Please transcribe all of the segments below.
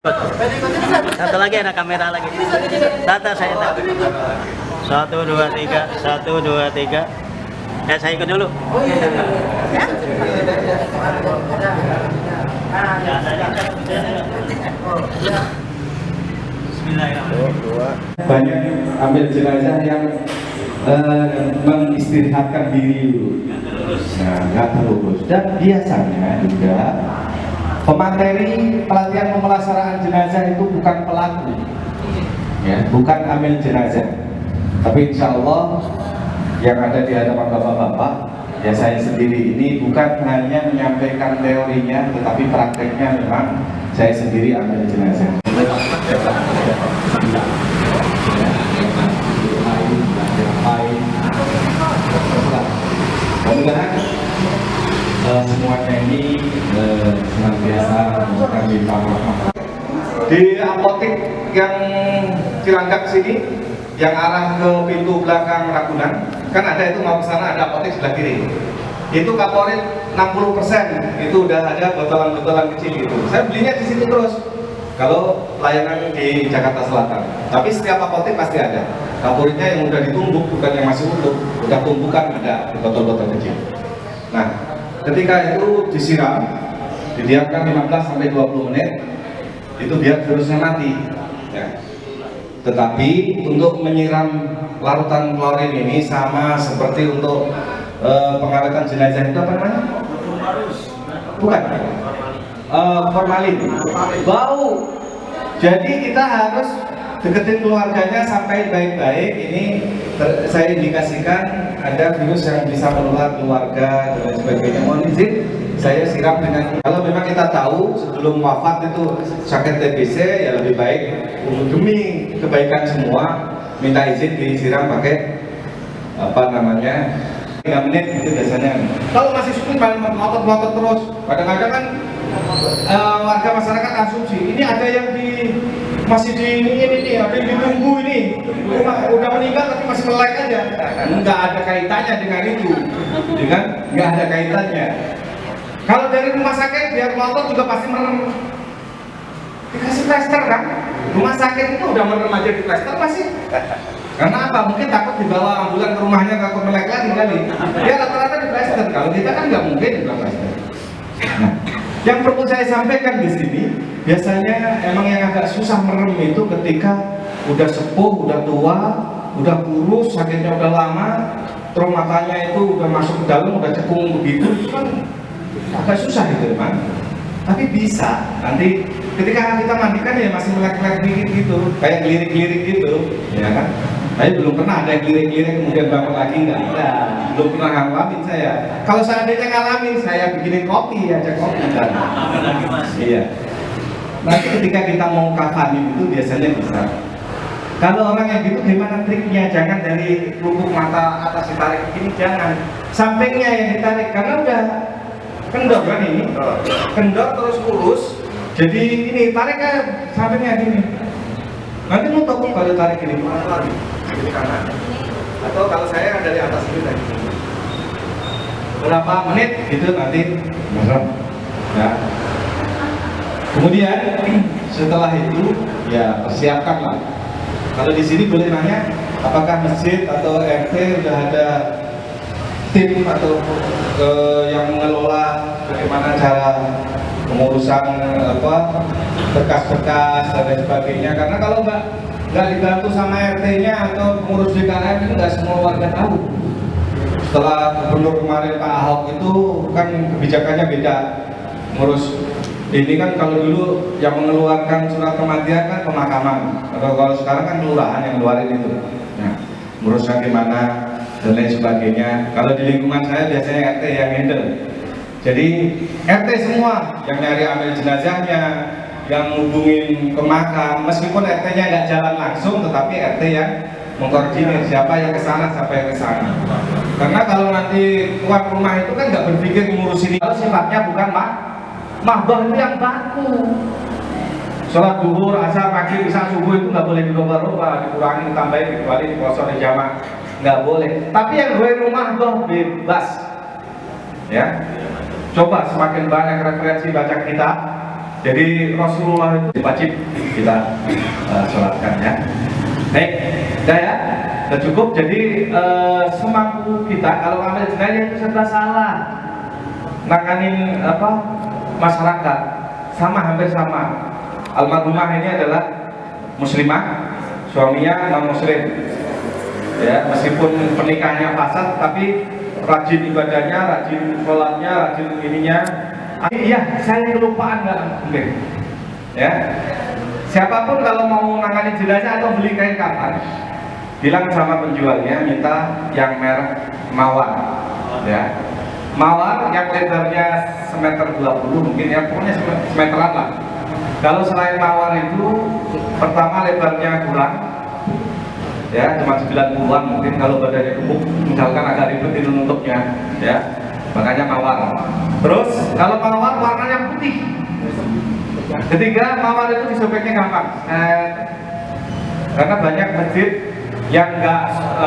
Satu lagi, ada kamera lagi. Tata saya tak. 1 2 3, 1 2 3. Saya ikut dulu. Bismillahirrahmanirrahim. Banyak ambil jenazah yang mengistirahatkan diri dulu. Nah, nggak terurus. Dan biasanya juga pemateri pelatihan pemulasaraan jenazah itu bukan pelaku, ya, bukan amil jenazah. Tapi insya Allah yang ada di hadapan bapak-bapak, ya saya sendiri ini bukan hanya menyampaikan teorinya, tetapi prakteknya memang saya sendiri amil jenazah. Mudah-mudahan semuanya ini senantiasa menemukan di di apotek yang Cilangkap sini, yang arah ke pintu belakang Ragunan, kan ada itu mau ke sana ada apotek sebelah kiri. Itu kaporit 60% itu udah ada botolan-botolan kecil gitu. Saya belinya di situ terus. Kalau layanan di Jakarta Selatan, tapi setiap apotek pasti ada. Kaporitnya yang udah ditumbuk, bukan yang masih utuh, udah tumbukan ada botol-botol kecil. Nah, ketika itu disiram, didiamkan 15-20 menit, itu biar virusnya mati. Ya. Tetapi untuk menyiram larutan klorin ini sama seperti untuk pengawetan jenazah itu apa namanya? Bukan. Formalin. Bau. Jadi kita harus deketin keluarganya sampai baik-baik. Ini saya indikasikan ada virus yang bisa menular keluarga dan sebagainya. Mohon izin saya siram dengan, kalau memang kita tahu sebelum wafat itu sakit TBC, ya lebih baik demi kebaikan semua minta izin disiram pakai apa namanya 3 menit itu biasanya. Kalau masih sulit melotot terus, kadang-kadang kan warga masyarakat asumsi ini ada yang masih ini ada yang ditunggu ini udah meninggal tapi masih melek aja. Nggak ada kaitannya dengan itu, nggak ada kaitannya. Kalau dari rumah sakit biar melotot juga pasti merem, dikasih plester kan. Rumah sakit itu udah merem aja di plester masih. Karena apa? Mungkin takut dibawa ambulan ke rumahnya, takut melek lagi kali. Dia rata-rata di plester. Kalau kita kan nggak mungkin di plester. Nah, yang perlu saya sampaikan di sini, biasanya emang yang agak susah merem itu ketika udah sepuh, udah tua, udah kurus, sakitnya udah lama, terus matanya itu udah masuk ke dalam, udah cekung begitu, kan agak susah itu emang. Tapi bisa, nanti ketika kita mandikan ya masih melek-melek dikit gitu, kayak gelirik-gelirik gitu, ya kan? Tapi belum pernah ada gelirik-gelirik kemudian bangun lagi, nggak ada, belum pernah ngalamin saya. Kalau seandainya ngalamin, saya bikinin kopi, aja kopi kan. Iya. Nanti ketika kita mau kafanin itu biasanya bisa. Kalau orang yang gitu gimana triknya? Jangan dari lubuk mata atas ditarik begini, jangan. Sampingnya yang ditarik, karena udah kendor kan ini, kendor terus lurus. Jadi ini tarik kan sampingnya gini. Nanti nutup kalau tarik ini kiri kanan. Atau kalau saya dari atas ini tadi. Berapa menit gitu nanti merem. Ya. Kemudian setelah itu ya persiapkanlah. Kalau di sini boleh nanya, apakah masjid atau RT udah ada tim atau yang mengelola bagaimana cara pengurusan berkas-berkas dan lain sebagainya? Karena kalau nggak dibantu sama RT-nya atau pengurus DKM itu nggak semua warga tahu. Setelah gubernur kemarin Pak Ahok itu kan kebijakannya beda, ngurus ini kan. Kalau dulu yang mengeluarkan surat kematian kan pemakaman, atau kalau sekarang kan kelurahan yang ngeluarin itu. Nah, ngurusnya gimana dan lain sebagainya. Kalau di lingkungan saya biasanya RT yang handle. Jadi RT semua yang nyari ambil jenazahnya, yang hubungin ke makam, meskipun RT-nya nggak jalan langsung, tetapi RT yang mengkoordinir siapa yang kesana, siapa yang kesana. Karena kalau nanti tuan rumah itu kan nggak berpikir ngurusin ini, kalau sifatnya bukan mahbah itu yang baku. Sholat duhur, asar, maghrib, isya, subuh itu nggak boleh dirubah-rubah, dikurangi, ditambahin, dikecuali dikosor, dijamak, nggak boleh. Tapi yang gue rumah doh bebas, ya. Coba semakin banyak referensi baca kitab, Jadi Rasulullah itu wajib kita sholatkan ya. Baik, udah ya, udah cukup. Jadi semampu kita, kalau amal jenayah itu serba salah nanganin masyarakat, hampir sama. Almarhumah ini adalah muslimah, suaminya non muslim. Ya, meskipun pernikahannya fasad, tapi rajin ibadahnya, rajin sholatnya, rajin ininya. Iya, saya kelupaan nggak mungkin. Ya, siapapun kalau mau nangani jenazah atau beli kain kafan, bilang sama penjualnya minta yang merek Mawar. Ya, Mawar yang lebarnya semeter 20 mungkin ya, pokoknya semeteran lah. Kalau selain Mawar itu, pertama lebarnya kurang, ya cuma 90-an mungkin, kalau badannya gemuk misalkan agak ribet itu nutupnya, ya makanya Mawar. Terus kalau Mawar warnanya putih. Ketiga, Mawar itu disobeknya gampang, karena banyak masjid yang nggak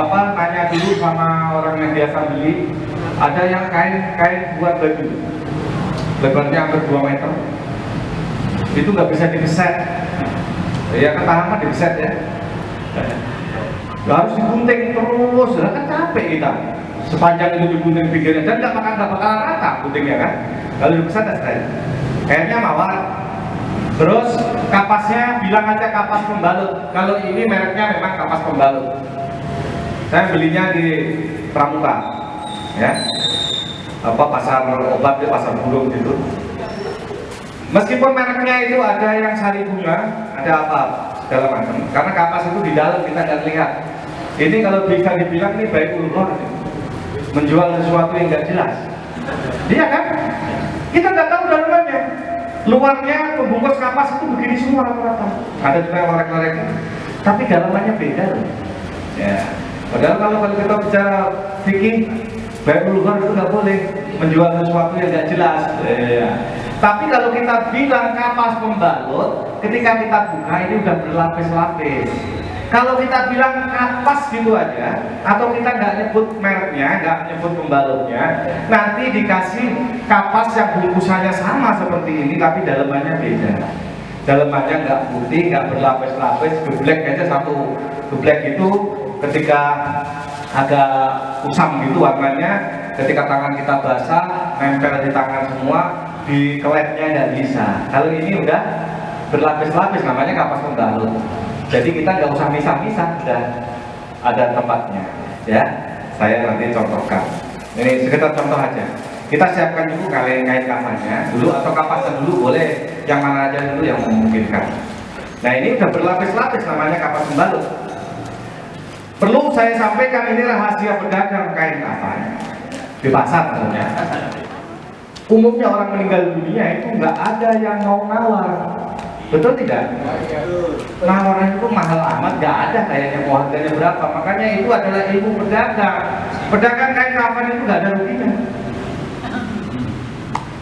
nanya dulu sama orang yang biasa beli, ada yang kain buat baju lebarnya hampir 2 meter, itu nggak bisa dibeset, ya kan tahapan dibeset ya. Harus digunting terus, kan capek kita. Sepanjang itu digunting pinggirnya dan nggak bakalan rata guntingnya kan. Kalau dibeset ya kayaknya Mawar. Terus kapasnya bilang aja kapas pembalut. Kalau ini mereknya memang kapas pembalut. Saya belinya di Pramuka, ya. Pasar obat di pasar burung gitu. Meskipun mereknya itu ada yang sari bunga, ada apa segala macam. Karena kapas itu di dalam kita nggak lihat. Ini kalau bisa dibilang ini baik ulur, menjual sesuatu yang nggak jelas. Iya kan? Kita nggak tahu dalamnya. Luarnya pembungkus kapas itu begini semua rata-rata. Ada juga yang lorek-lorek, tapi dalamannya beda loh. Ya. Padahal kalau kita bicara fikih, baik ulur itu nggak boleh menjual sesuatu yang nggak jelas. Ya. Tapi kalau kita bilang kapas pembalut, ketika kita buka ini udah berlapis-lapis. Kalau kita bilang kapas gitu aja, atau kita nggak nyebut mereknya, nggak nyebut pembalutnya, nanti dikasih kapas yang bungkusannya sama seperti ini, tapi dalamannya beda. Dalamannya nggak putih, nggak berlapis-lapis, geblek aja satu geblek itu, ketika agak kusam gitu warnanya, ketika tangan kita basah, nempel di tangan semua, di keletnya nggak bisa. Kalau ini udah berlapis-lapis, namanya kapas pembalut. Jadi kita nggak usah misah-misah, sudah ada tempatnya. Ya, saya nanti contohkan. Ini sekedar contoh aja. Kita siapkan dulu kain kafannya dulu, atau kapasnya dulu, boleh yang mana aja dulu yang memungkinkan. Nah ini udah berlapis-lapis, namanya kapas pembalut. Perlu saya sampaikan, ini rahasia pedagang kain kafan di pasar maksudnya. Umumnya orang meninggal dunia itu nggak ada yang mau nawar. Betul tidak? Nawaran itu mahal amat, gak ada kayaknya mau harganya berapa. Makanya itu adalah ilmu pedagang. Pedagang kain kafan itu gak ada ruginya.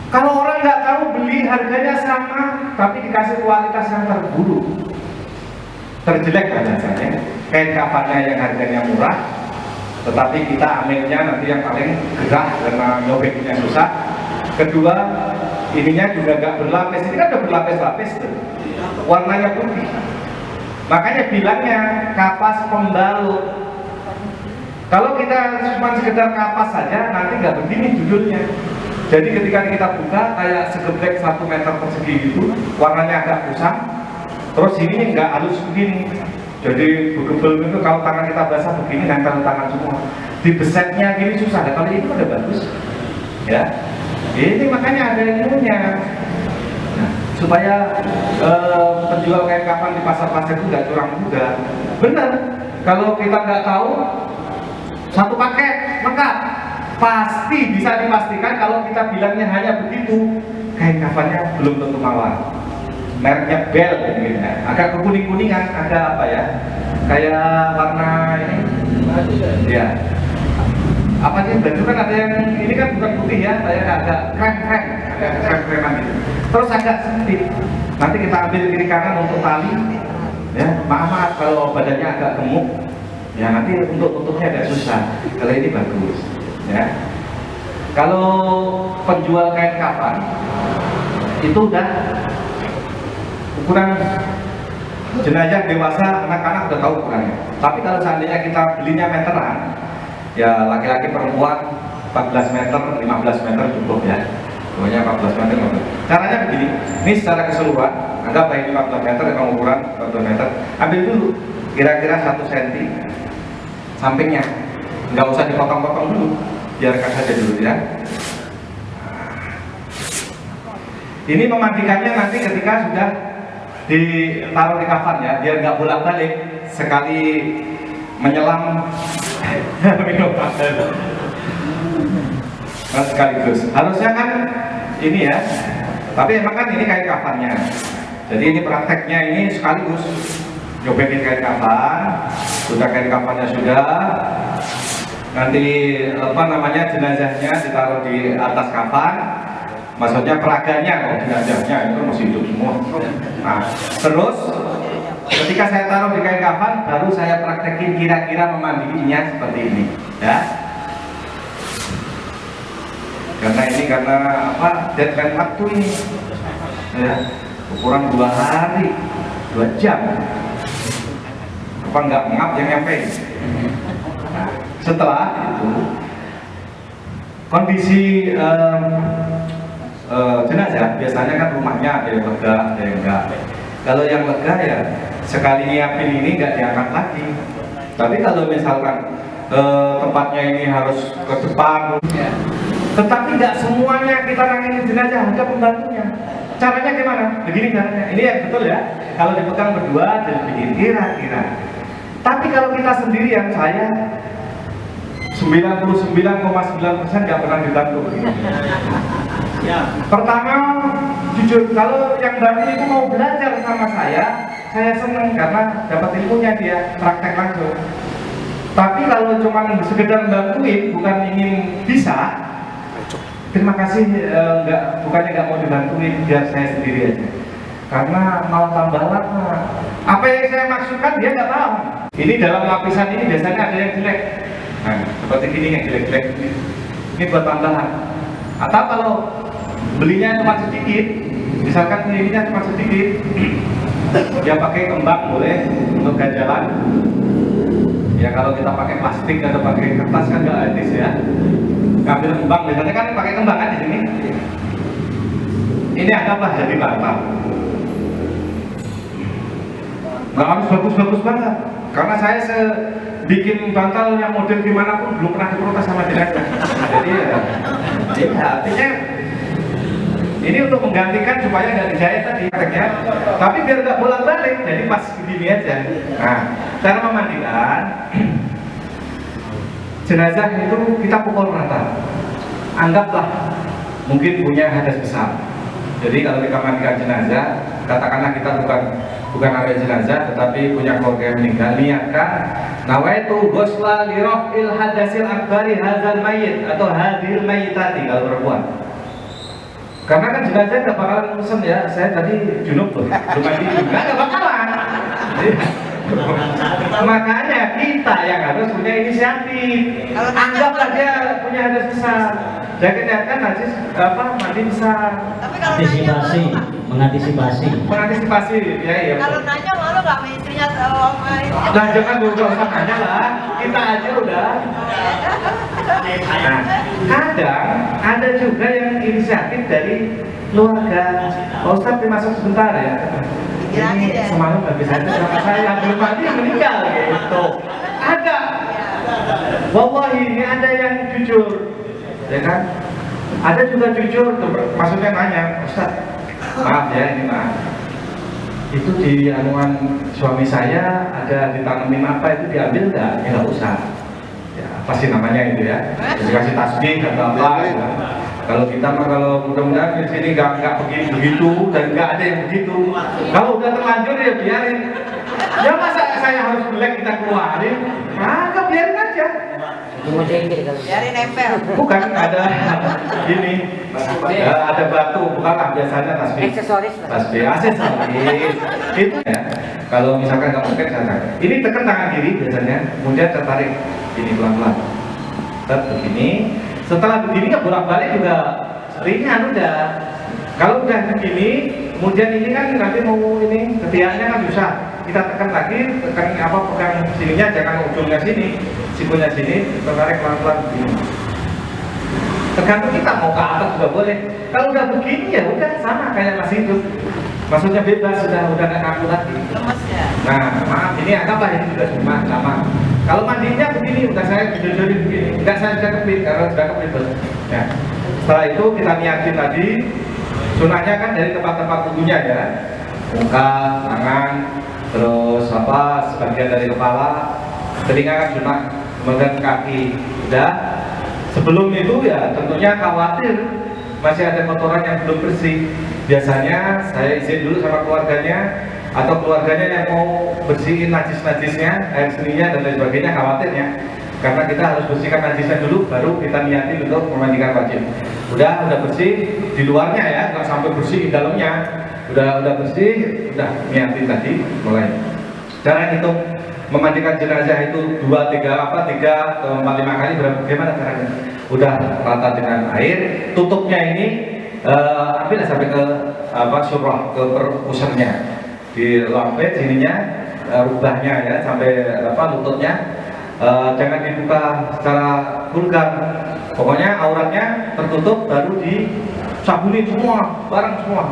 Kalau orang nggak tahu beli harganya sama, tapi dikasih kualitas yang terburuk, terjelek biasanya. Kain kafannya yang harganya murah, tetapi kita ambilnya nanti yang paling gerah karena nyobeknya susah. Kedua, ininya juga gak berlapis. Ini kan udah berlapis-lapis tuh, warnanya putih. Makanya bilangnya kapas pembalut. Kalau kita cuma sekedar kapas saja, nanti nggak begini judulnya. Jadi ketika kita buka kayak segeblek 1 meter persegi gitu, warnanya agak kusam. Terus ini nggak halus begini. Jadi begebel itu, kalau tangan kita basah begini nempel tangan semua. Dibesetnya gini susah. Nah, kalau ini udah bagus, ya. Ini makanya ada ilmunya. Nah, supaya penjual kain kafan di pasar-pasar itu nggak curang juga. Benar. Kalau kita nggak tahu, satu paket lengkap, pasti bisa dipastikan kalau kita bilangnya hanya begitu, kain kafannya belum tentu mawar. Mereknya Bell, gitu ya. Agak kekuning-kuningan, ada apa ya? Kayak warna ini, ya. Apa sih? Baju kan ada yang ini kan bukan putih ya, kayak agak krem-krem, agak krem-kreman gitu. Terus agak sempit. Nanti kita ambil kiri kanan untuk tali. Ya, maaf kalau badannya agak gemuk. Ya nanti untuk tutupnya agak susah. Kalau ini bagus. Ya. Kalau penjual kain kafan itu udah ukuran jenazah dewasa, anak-anak udah tahu ukurannya. Tapi kalau seandainya kita belinya meteran, ya laki-laki perempuan 14 meter, 15 meter cukup ya. Pokoknya 14 meter. Caranya begini, ini secara keseluruhan, anggap baik 14 meter, yang ukuran 14 meter. Ambil dulu kira-kira 1 cm sampingnya, nggak usah dipotong-potong dulu, biarkan saja dulu ya. Ini memandikannya nanti ketika sudah ditaruh di kafan ya, biar nggak bolak-balik sekali menyelam minum pasir. Nah, sekaligus harusnya kan ini ya, tapi emang kan ini kain kafannya. Jadi ini prakteknya ini sekaligus nyobetin kain kafan, sudah kain kafannya sudah, nanti apa namanya jenazahnya ditaruh di atas kafan. Maksudnya peraganya, kalau jenazahnya itu masih hidup semua. Nah, terus ketika saya taruh di kain kafan, baru saya praktekin kira-kira memandinya seperti ini, ya. Karena apa? Deadline waktu ini, ya, ukuran 2 hari, 2 jam. Apa nggak ngap yang nyampe? Nah, setelah itu kondisi jenazah biasanya kan rumahnya ada yang lega, ada yang enggak. Kalau yang lega ya sekali nyiapin ini nggak diangkat lagi. Tapi kalau misalkan tempatnya ini harus ke depan, tetapi nggak semuanya kita nangin jenazah, ada pembantunya. Caranya gimana? Begini caranya. Ini yang betul ya. Kalau dipegang berdua dan begini kira-kira. Tapi kalau kita sendirian, saya 99,9% nggak pernah dibantu. Ya. Pertama, jujur kalau yang baru itu mau belajar sama saya senang karena dapat ilmunya, dia praktek langsung. Tapi kalau cuma sekedar bantuin, bukan ingin bisa, terima kasih, bukannya nggak mau dibantuin, biar saya sendiri aja. Karena mau tambah lama. Apa yang saya maksudkan dia nggak paham. Ini dalam lapisan ini biasanya ada yang jelek. Nah, seperti ini yang jelek-jelek. Ini buat tambahan. Atau kalau belinya cuma sedikit, misalkan ininya cuma sedikit, dia pakai kembang boleh untuk ganjalan. Ya kalau kita pakai plastik atau pakai kertas kan nggak etis ya. Ambil kembang, biasanya kan pakai kembang kan di sini. Ini anggaplah jadi bantal. Nggak harus bagus-bagus banget, karena saya bikin bantal yang model gimana pun belum pernah diprotes sama jenazah. Jadi ya artinya ini untuk menggantikan supaya nggak dijahit tadi ya. Tapi biar nggak bolak-balik, jadi pas begini aja. Nah, cara memandikan jenazah itu kita pukul rata. Anggaplah mungkin punya hadas besar. Jadi kalau kita mandikan jenazah, katakanlah kita bukan ada jenazah, tetapi punya keluarga yang meninggal, niatkan nawaitu ghusla li raf'il hadasil akbari hadzal mayyit atau hadhil mayyitati kalau perempuan. Karena kan jenazah nggak bakalan pesen ya, saya tadi junub tuh, belum mandi juga, nggak bakalan. Makanya kita yang harus punya inisiatif. Anggaplah dia punya hadas besar, jangan niatkan najis mandi besar. Mengantisipasi, ya. Kalau nanya malu nggak sama istrinya Nah, jangan usah nanya lah, kita aja udah. Nah, kadang ada juga yang inisiatif dari keluarga. Pak Ustadz masuk sebentar ya. Ini semalam habis aja sama saya, belum mati meninggal gitu. Ada. Wallahi ini ada yang jujur, ya kan? Ada juga jujur, maksudnya nanya, Ustadz, maaf ya ini maaf. Itu di anuan suami saya ada ditanemin apa itu diambil nggak? Ya nggak usah. Ya pasti namanya itu ya. Dikasih tasbih atau apa. Ya. Kalau kita mah kalau mudah-mudahan di sini nggak begitu dan nggak ada yang begitu. Kalau udah terlanjur ya biarin. Ya masa saya harus melek kita keluarin? Maka biarin aja. biarin nempel. Bukan ada ini. Ada batu, bukanlah biasanya tasbih. Aksesoris. Tasbih, aksesoris. Itu ya. Kalau misalkan nggak mungkin sana. Ini tekan tangan kiri biasanya, kemudian tertarik ini pelan-pelan. Begini. Setelah begini ya bolak-balik juga ringan udah. Kalau udah begini, Kemudian ini kan nanti mau ini ketiaknya kan susah. Kita tekan lagi, tekan apa pegang sininya, jangan ujungnya sini, sikunya sini, tertarik pelan-pelan begini. Tergantung kita mau ke atas juga boleh. Kalau udah begini ya udah sama kayak masih hidup. Maksudnya bebas, sudah nggak kaku lagi. Lemes ya. Nah, maaf ini anggaplah ini juga cuma sama. Kalau mandinya begini, udah saya jodohin begini, nggak saya sudah kepit karena sudah kepit. Ya. Setelah itu kita niatin tadi, sunahnya kan dari tempat-tempat wudhunya ya, muka, tangan, terus apa sebagian dari kepala, telinga kan sunah, kemudian kaki. Udah. Sebelum itu ya tentunya khawatir masih ada kotoran yang belum bersih. Biasanya saya izin dulu sama keluarganya atau keluarganya yang mau bersihin najis-najisnya, air seninya dan lain sebagainya, khawatirnya karena kita harus bersihkan najisnya dulu baru kita niatin untuk memandikan wajib. Udah bersih di luarnya ya, nggak sampai bersih di dalamnya. Udah bersih, udah niatin tadi mulai. Cara hitung memandikan jenazah itu 3 atau 4, 5 kali bagaimana caranya? Udah rata dengan air, tutupnya ini ambil sampai ke surah, ke pusarnya, di lampet sininya, rubahnya ya sampai lututnya. Jangan dibuka secara vulgar. Pokoknya auratnya tertutup, baru disabuni semua, barang semua.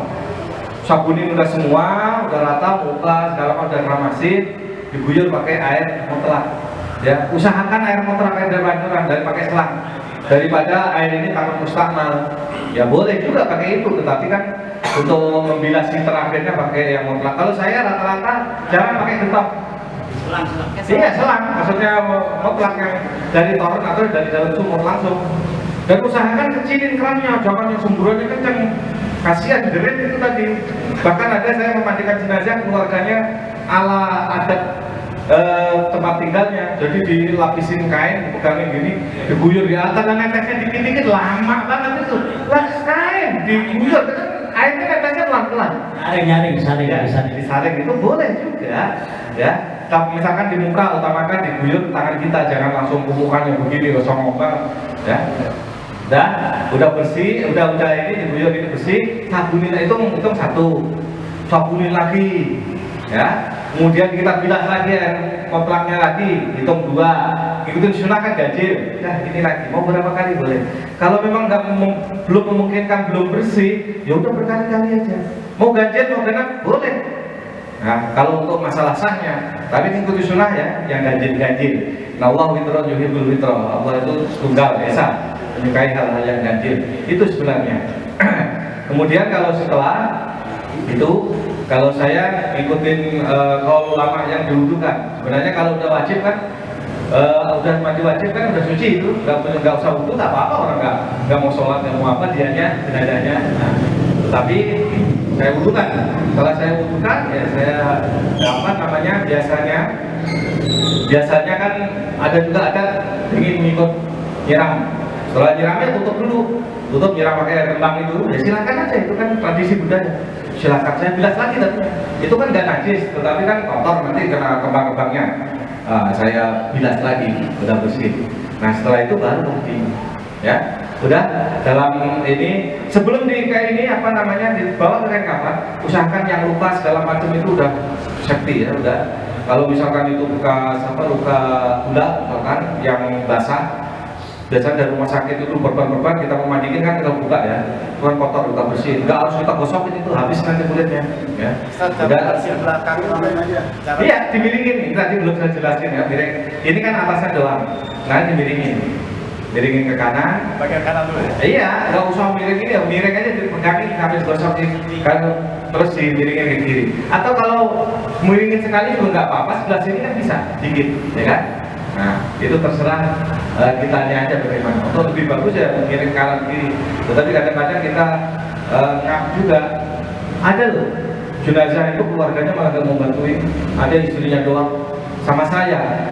Sabunin udah semua, udah rata, muka segala macam udah keramasin, diguyur pakai air mutlak. Ya, usahakan air mutlak, air dari pancuran, dari pakai selang. Daripada air ini takut mustakmal. Ya boleh juga pakai itu, tetapi kan untuk membilas si terakhirnya pakai yang mutlak. Kalau saya rata-rata jarang pakai getah. Selang. Iya selang, maksudnya mutlak yang dari toren atau dari dalam sumur langsung. Dan usahakan kecilin kerannya, jangan yang semburannya kenceng. Kasihan deret itu tadi. Bahkan ada saya memandikan jenazah keluarganya ala adat tempat tinggalnya, jadi dilapisin kain, dipegangin gini, diguyur di atas, dan netesnya dikit-dikit, lama banget itu. Lah kain diguyur, airnya netesnya pelan-pelan. Nyaring, Ya, disaring itu boleh juga, ya. Tapi misalkan di muka, utamakan diguyur tangan kita, jangan langsung pumukannya begini, gosong banget, ya. Dan udah bersih, udah ini diguyur ini bersih, sabunin itu hitung 1, sabunin lagi, ya. Kemudian kita bilas lagi komplaknya lagi, hitung 2, ikutin sunnah kan ganjil. Nah ini lagi, mau berapa kali boleh. Kalau memang belum memungkinkan, belum bersih, ya udah berkali-kali aja. Mau ganjil, mau genap, boleh. Nah kalau untuk masalah sahnya, tapi ikuti sunnah ya, yang ganjil. Nah Allah witro yuhibbul witro, Allah itu tunggal, esa, menyukai hal-hal yang ganjil. Itu sebenarnya. Kemudian kalau setelah itu, kalau saya ikutin kaul ulama yang diwudukan, sebenarnya kalau udah wajib kan, udah mandi wajib kan udah suci itu, nggak usah wudhu, tak apa-apa orang nggak mau sholat, nggak mau apa dianya, jenazahnya. Nah, tetapi saya wudhukan. Setelah saya wudhukan, ya saya dapat namanya biasanya kan ada ingin mengikut nyiram. Setelah nyiramnya tutup nyiram pakai air kembang itu, ya silakan aja, itu kan tradisi budaya. Silakan, saya bilas lagi tapi itu kan nggak najis, tetapi kan kotor nanti kena kembang-kembangnya. Saya bilas lagi, udah bersih. Nah setelah itu baru mandi, ya. Udah dalam ini sebelum kayak ini dibawa ke kain kafan, usahakan yang luka segala macam itu udah safety ya, udah. Kalau misalkan itu luka gula misalkan yang basah, biasanya dari rumah sakit itu berban kita memandikan kan kita buka ya, bukan kotor, kita bersih, nggak harus kita gosokin, itu habis nanti kulitnya ya. Udah belakang aja. Iya, dimiringin, tadi belum saya jelasin ya, miring. Ini kan atasnya doang, nah miringin ke kanan, Bagian kanan dulu ya. iya, nggak usah miring ini ya, miring aja dipegangin habis gosokin kan, terus dimiringin ke kiri. Atau kalau miringin sekali juga nggak apa-apa, sebelah sini kan bisa dikit, ya kan? Nah, itu terserah kitanya aja bagaimana. Untuk lebih bagus ya mengiring kanan kiri. Tetapi kadang-kadang kita ngap juga. Ada loh, jenazah itu keluarganya malah gak mau bantuin. Ada istrinya doang sama saya.